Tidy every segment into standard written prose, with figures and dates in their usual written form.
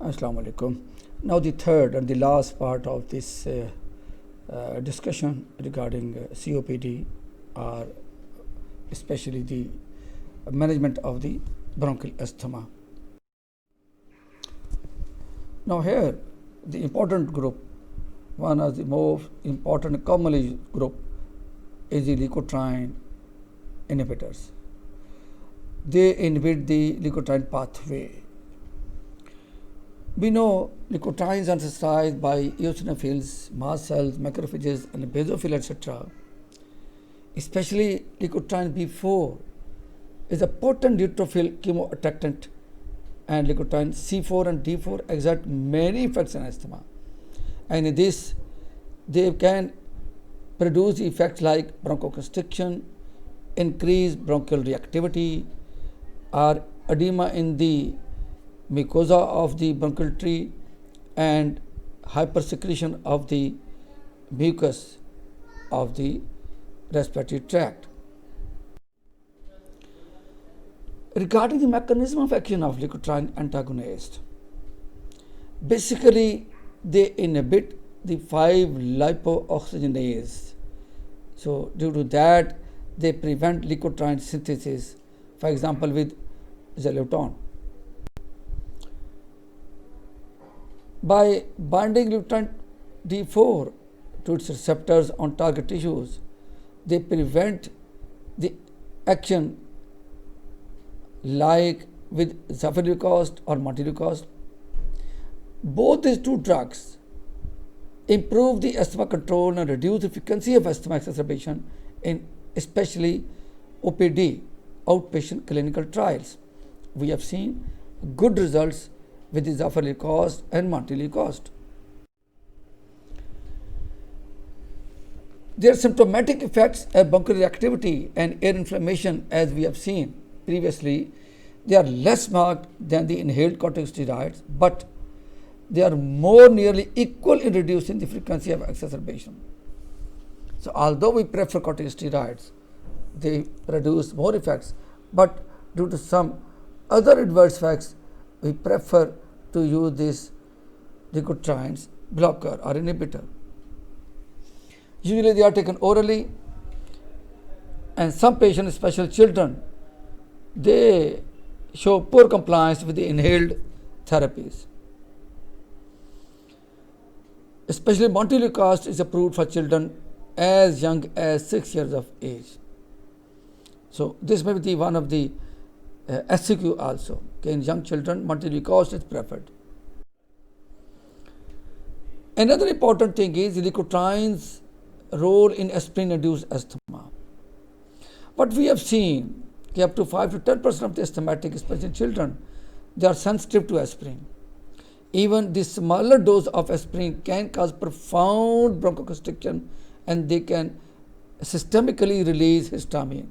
Assalamu alaikum. Now the third and the last part of this discussion regarding COPD, or especially the management of the bronchial asthma. Now here the important group, one of the most important commonly group, is the leukotriene inhibitors. They inhibit the leukotriene pathway. We know leukotrienes are synthesized by eosinophils, mast cells, macrophages, and basophils, etc. Especially leukotriene B4 is a potent neutrophil chemoattractant, and leukotriene C4 and D4 exert many effects on asthma. And in this, they can produce effects like bronchoconstriction, increased bronchial reactivity, or edema in the mucosa of the bronchial tree, and hypersecretion of the mucus of the respiratory tract. Regarding the mechanism of action of leukotriene antagonist, basically they inhibit the 5-lipoxygenase. So due to that, they prevent leukotriene synthesis, for example with xylitol. By binding leukotriene D4 to its receptors on target tissues, they prevent the action like with zafirleucost or monteleucost. Both these two drugs improve the asthma control and reduce the frequency of asthma exacerbation in especially OPD, outpatient clinical trials. We have seen good results with the zafirleucost and monteleucost. Their symptomatic effects are bronchial reactivity and air inflammation, as we have seen previously. They are less marked than the inhaled corticosteroids, but they are more nearly equal in reducing the frequency of exacerbation. So although we prefer corticosteroids, they produce more effects, but due to some other adverse effects, we prefer to use this leukotrienes blocker or inhibitor. Usually they are taken orally, and some patients, especially children, they show poor compliance with the inhaled therapies. Especially monteleucost is approved for children as young as 6 years of age. So this may be one of the SCQ also. Okay, in young children, monteleucost is preferred. Another important thing is leukotrienes' role in aspirin-induced asthma. What we have seen, up to 5 to 10% of the asthmatic, especially in children, they are sensitive to aspirin. Even the smaller dose of aspirin can cause profound bronchoconstriction, and they can systemically release histamine.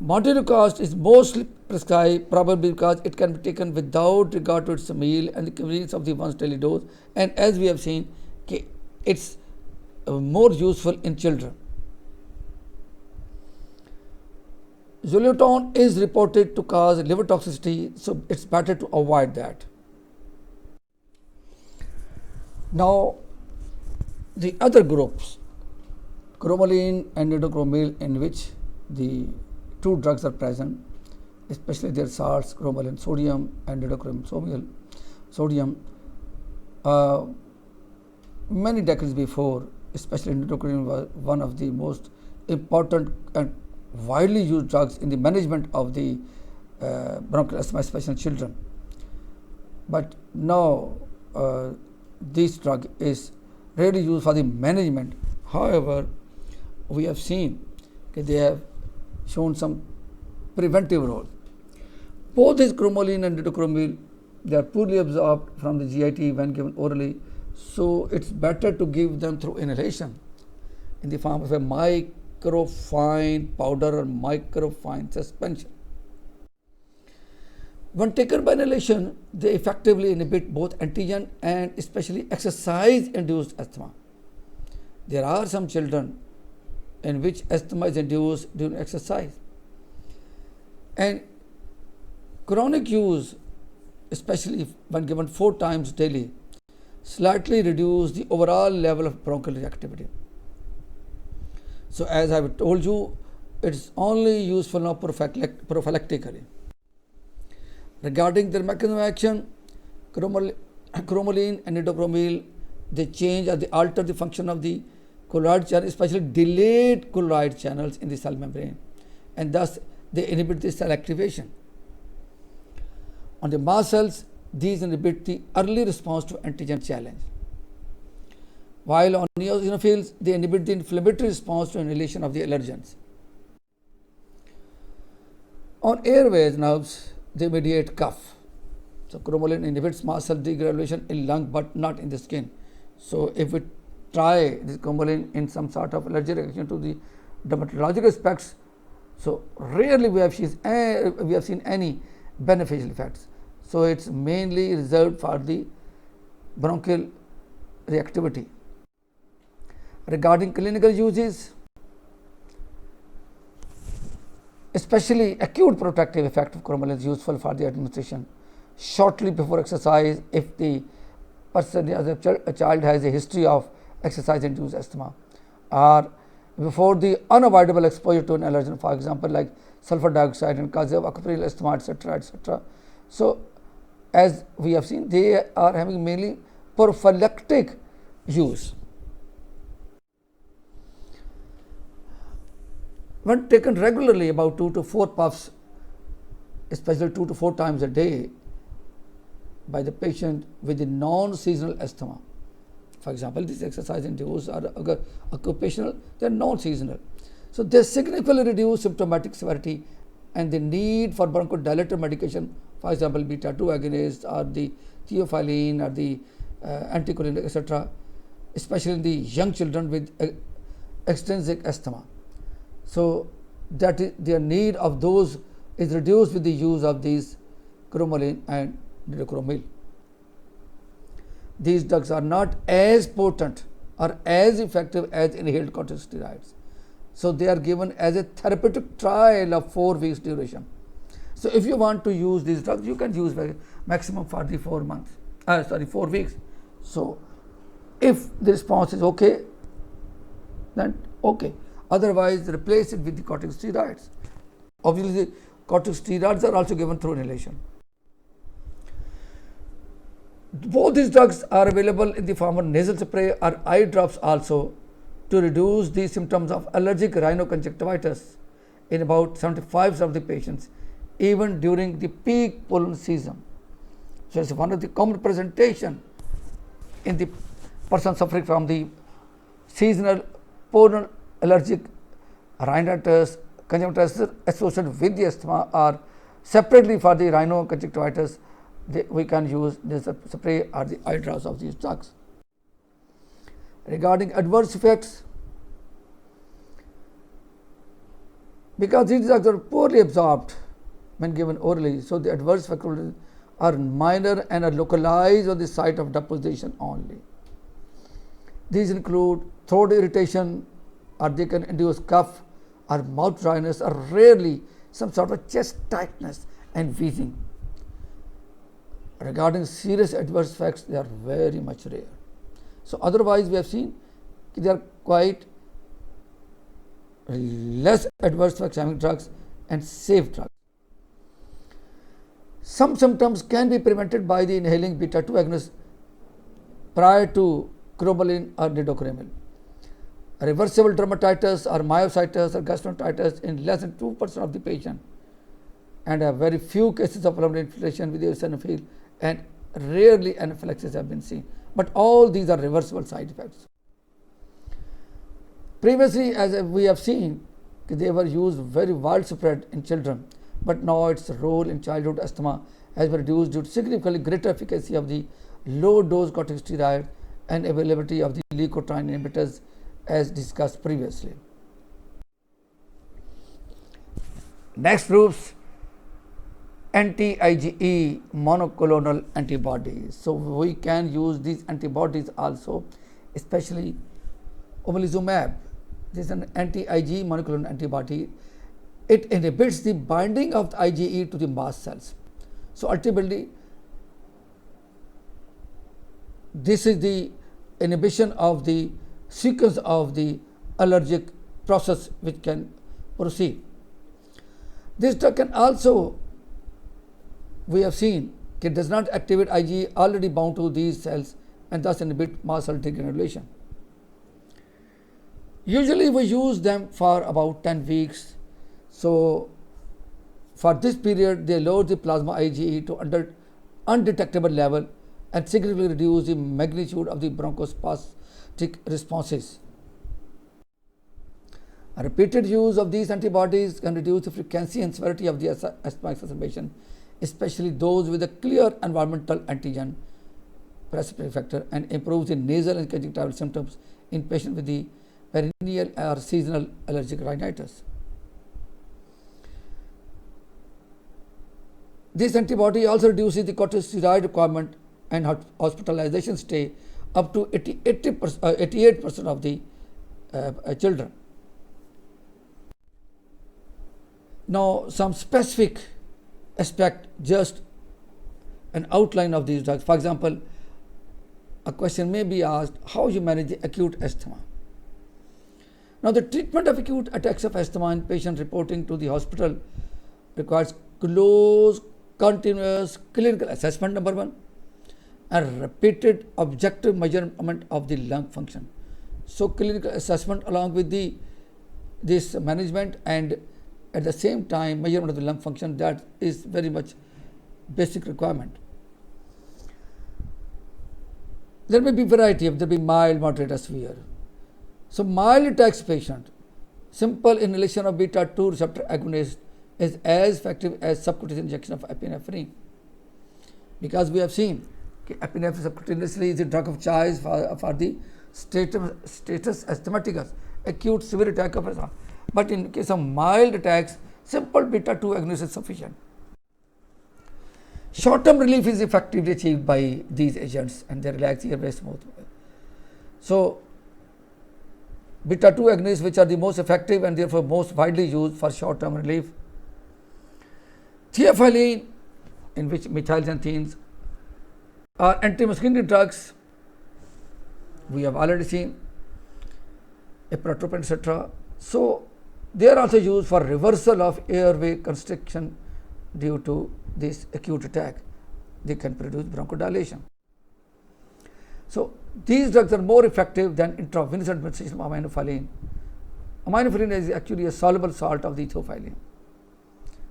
Monteleucost is mostly prescribed probably because it can be taken without regard to its meal and the convenience of the once daily dose, and as we have seen, it's more useful in children. Xylitol is reported to cause liver toxicity, so it's better to avoid that. Now, the other groups, cromolyn and nidocromil, in which the two drugs are present, especially their salts, cromolyn sodium and nidocromil sodium. Many decades before, especially nidocromil was one of the most important and widely used drugs in the management of the bronchial asthma, especially in children. But now this drug is rarely used for the management. However, we have seen they have shown some preventive role. Both these cromolyn and nidocromil, they are poorly absorbed from the GIT when given orally, so it's better to give them through inhalation in the form of a microfine powder or microfine suspension. When taken by inhalation, they effectively inhibit both antigen and especially exercise-induced asthma. There are some children in which asthma is induced during exercise, and Chronic use, especially when given 4 times daily, slightly reduce the overall level of bronchial reactivity. So as I have told you, it's only useful now prophylactically. Regarding their mechanism of action, cromolyn and nitochromyl, they change or they alter the function of the colloid channel, especially delayed colloid channels in the cell membrane, and thus they inhibit the cell activation. On the mast cells, these inhibit the early response to antigen challenge. While on eosinophils, they inhibit the inflammatory response to inhalation of the allergens. On airways nerves, they mediate cough. So cromolyn inhibits mast cell degranulation in lung but not in the skin. So if we try this cromolyn in some sort of allergic reaction to the dermatological aspects, so rarely we have seen any beneficial effects. So it's mainly reserved for the bronchial reactivity. Regarding clinical uses, especially acute protective effect of cromolyn is useful for the administration shortly before exercise if the person as a child has a history of exercise-induced asthma, or before the unavoidable exposure to an allergen, for example, like sulfur dioxide and cause of acapryl asthma, etc., etc. So, as we have seen, they are having mainly prophylactic use. When taken regularly, about 2 to 4 puffs, especially 2 to 4 times a day, by the patient with the non-seasonal asthma. For example, these exercise-induced are occupational, they are non-seasonal. So they significantly reduce symptomatic severity and the need for bronchodilator medication, for example, beta-2 agonists or the theophylline or the anticholinergic, etc., especially in the young children with extrinsic asthma. So that their need of those is reduced with the use of these cromolyn and nitochromyl. These drugs are not as potent or as effective as inhaled corticosteroids. So they are given as a therapeutic trial of 4 weeks duration. So if you want to use these drugs, you can use maximum for the 4 weeks. So if the response is okay, then okay. Otherwise, replace it with the corticosteroids. Obviously, corticosteroids are also given through inhalation. Both these drugs are available in the form of nasal spray or eye drops also to reduce the symptoms of allergic rhinoconjunctivitis in about 75% of the patients, even during the peak pollen season. So it's one of the common presentation in the person suffering from the seasonal pollen allergic rhinitis conjunctivitis associated with the asthma, or separately for the rhinoconjunctivitis, we can use this spray or the eye drops of these drugs. Regarding adverse effects, because these drugs are poorly absorbed when given orally, so the adverse effects are minor and are localized on the site of deposition only. These include throat irritation, or they can induce cough or mouth dryness, or rarely some sort of chest tightness and wheezing. Regarding serious adverse effects, they are very much rare. So otherwise, we have seen they are quite less adverse effects having drugs and safe drugs. Some symptoms can be prevented by the inhaling beta-2 agonist prior to cromolyn or nitochromyl. Reversible dermatitis or myositis or gastroenteritis in less than 2% of the patient, and a very few cases of pulmonary inflammation with eosinophil, and rarely anaphylaxis have been seen. But all these are reversible side effects. Previously, as we have seen, they were used very widespread in children, but now its role in childhood asthma has been reduced due to significantly greater efficacy of the low-dose corticosteroid and availability of the leukotriene inhibitors, as discussed previously. Next groups, anti-IgE monoclonal antibodies. So we can use these antibodies also, especially omalizumab. This is an anti-IgE monoclonal antibody. It inhibits the binding of the IgE to the mast cells. So ultimately, this is the inhibition of the sequence of the allergic process which can proceed. This drug can also, we have seen, it does not activate IgE already bound to these cells and thus inhibit mast cell degranulation. Usually we use them for about 10 weeks. So for this period, they lower the plasma IgE to undetectable level and significantly reduce the magnitude of the bronchospastic responses. A repeated use of these antibodies can reduce the frequency and severity of the asthma exacerbation, especially those with a clear environmental antigen precipitating factor, and improve the nasal and conjunctival symptoms in patients with the perennial or seasonal allergic rhinitis. This antibody also reduces the corticosteroid requirement and hospitalization stay up to 88% of the children. Now, some specific aspect, just an outline of these drugs. For example, a question may be asked, how you manage the acute asthma? Now, the treatment of acute attacks of asthma in patients reporting to the hospital requires close, continuous clinical assessment, number one, and repeated objective measurement of the lung function. So, clinical assessment along with this management and at the same time measurement of the lung function, that is very much basic requirement. There may be variety of, there may be mild, moderate or severe. So mild attacks patient, simple inhalation of beta-2 receptor agonist is as effective as subcutaneous injection of epinephrine, because we have seen epinephrine subcutaneously is the drug of choice for the status asthmaticus, acute severe attack of asthma. But in case of mild attacks, simple beta-2 agonist is sufficient. Short-term relief is effectively achieved by these agents and they relax the airway smooth. So, beta-2 agonists, which are the most effective and therefore most widely used for short-term relief. Theophylline, in which methylxanthines are antimuscarinic drugs, we have already seen, ipratropium, etc. So, they are also used for reversal of airway constriction due to this acute attack. They can produce bronchodilation. So, these drugs are more effective than intravenous administration of aminophylline. Aminophylline is actually a soluble salt of the theophylline.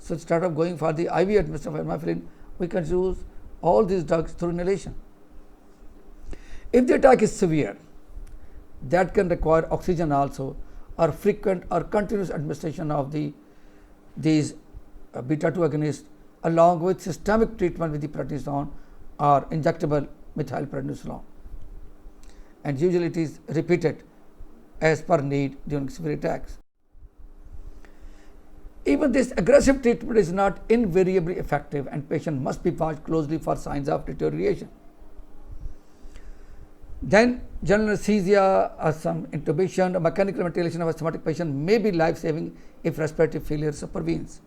So, instead of going for the IV administration of aminophylline, we can use all these drugs through inhalation. If the attack is severe, that can require oxygen also, or frequent or continuous administration of these beta-2 agonists along with systemic treatment with the prednisone or injectable methylprednisolone. And usually it is repeated as per need during severe attacks. Even this aggressive treatment is not invariably effective and patient must be watched closely for signs of deterioration. Then general anesthesia or some intubation or mechanical ventilation of asthmatic patient may be life-saving if respiratory failure supervenes.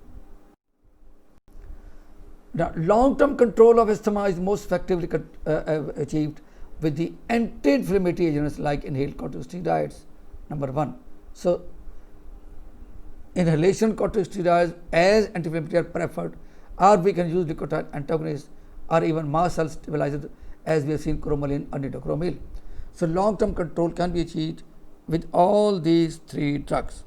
Now, long-term control of asthma is most effectively achieved with the anti-inflammatory agents like inhaled corticosteroids, number one. So, inhalation corticosteroids as anti-inflammatory are preferred, or we can use nicotine antagonists or even mast cell stabilizers as we have seen cromolyn or nitochromil. So, long-term control can be achieved with all these three drugs.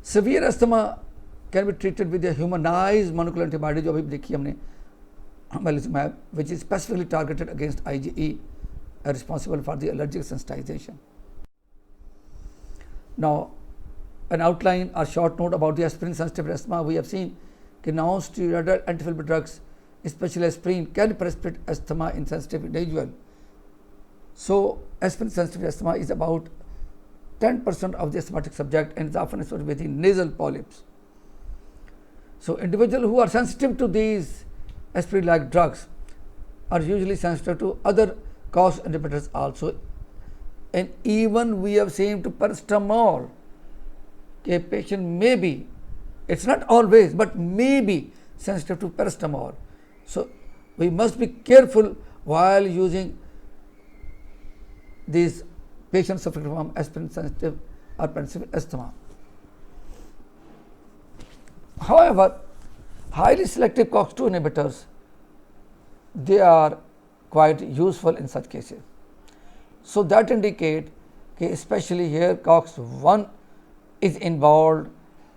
Severe asthma can be treated with a humanized monoclonal antibody जो अभी देखी हमने omalizumab, which is specifically targeted against IgE, responsible for the allergic sensitization. Now, an outline or short note about the aspirin sensitive asthma. We have seen that non-steroidal anti-inflammatory drugs, especially aspirin, can precipitate asthma in sensitive individual. So, aspirin sensitive asthma is about 10% of the asthmatic subject and is often associated with the nasal polyps. So, individuals who are sensitive to these aspirin-like drugs are usually sensitive to other cough inhibitors also. And even we have seen to paracetamol, a patient may be It's not always, but maybe sensitive to paracetamol. So we must be careful while using these patients suffering from aspirin sensitive or penicillin asthma. However, highly selective COX-2 inhibitors, they are quite useful in such cases. So that indicate, especially here, COX-1 is involved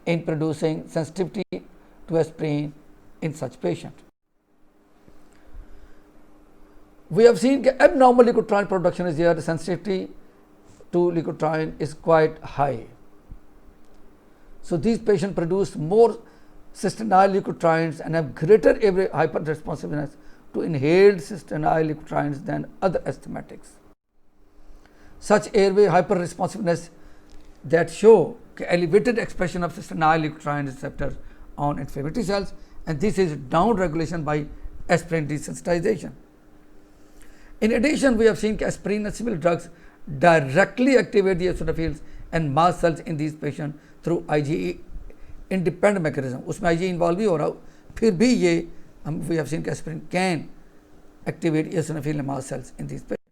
in producing sensitivity to aspirin in such patient. We have seen that abnormal leukotriene production is there, the sensitivity to leukotriene is quite high. So these patients produce more cysteine leukotrienes and have greater hyperresponsiveness to inhaled cysteine leukotrienes than other asthmatics. Such airway hyperresponsiveness that show elevated expression of cysteine leukotriene receptors on inflammatory cells, and this is down regulation by aspirin desensitization. In addition, we have seen aspirin and similar drugs directly activate the eosinophils and mast cells in these patients through IgE independent mechanism. उसमें IgE involve भी हो रहा हो, फिर भी ये we have seen aspirin can activate eosinophil and mast cells in these patients.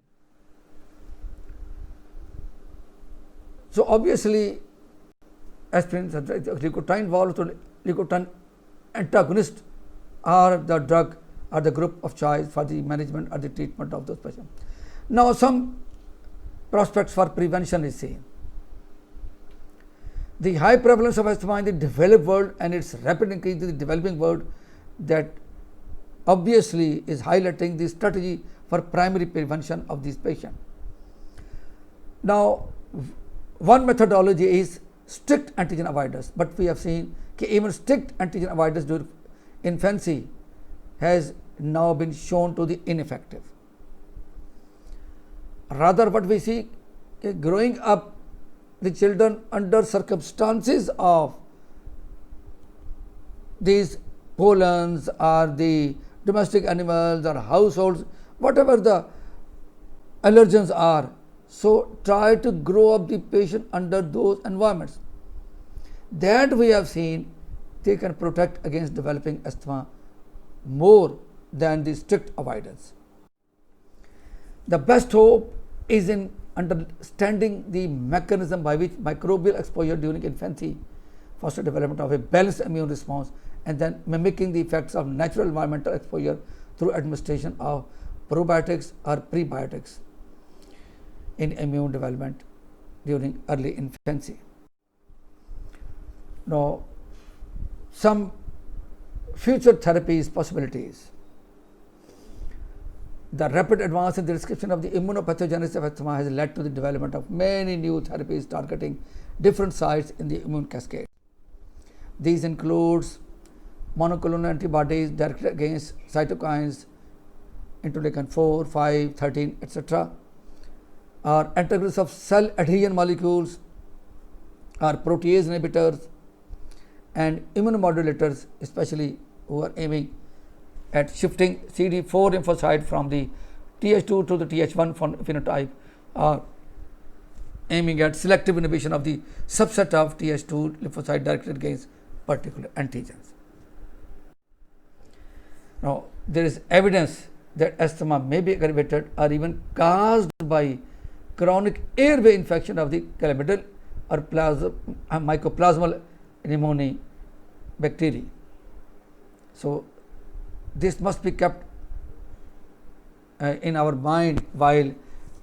So obviously, aspirin, leukotriene involved, so leukotriene antagonist are the drug or the group of choice for the management or the treatment of those patients. Now, some prospects for prevention is seen. The high prevalence of asthma in the developed world and its rapid increase in the developing world, that obviously is highlighting the strategy for primary prevention of these patients. Now, one methodology is strict antigen avoidance, but we have seen that even strict antigen avoidance during infancy has now been shown to be ineffective. Rather, what we see, growing up the children under circumstances of these pollens or the domestic animals or households, whatever the allergens are, so try to grow up the patient under those environments. That we have seen they can protect against developing asthma more than the strict avoidance. The best hope is in understanding the mechanism by which microbial exposure during infancy fosters development of a balanced immune response, and then mimicking the effects of natural environmental exposure through administration of probiotics or prebiotics in immune development during early infancy. Now, some future therapies possibilities. The rapid advance in the description of the immunopathogenesis of asthma has led to the development of many new therapies targeting different sites in the immune cascade. These includes monoclonal antibodies directed against cytokines, interleukin 4, 5, 13, etc., or antagonists of cell adhesion molecules, or protease inhibitors, and immunomodulators, especially who are aiming at shifting CD4 lymphocyte from the Th2 to the Th1 phenotype, or aiming at selective inhibition of the subset of Th2 lymphocyte directed against particular antigens. Now, there is evidence that asthma may be aggravated or even caused by chronic airway infection of the chlamydial or mycoplasmal pneumoniae bacteria. So, this must be kept in our mind while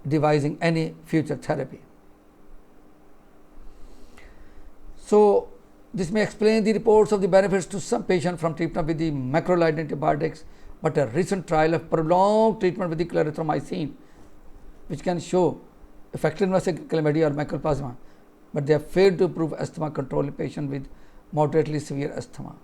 devising any future therapy. So, this may explain the reports of the benefits to some patients from treatment with the macrolide antibiotics, but a recent trial of prolonged treatment with the clarithromycin, which can show effectiveness in chlamydia or mycoplasma, but they have failed to prove asthma control in patients with moderately severe asthma.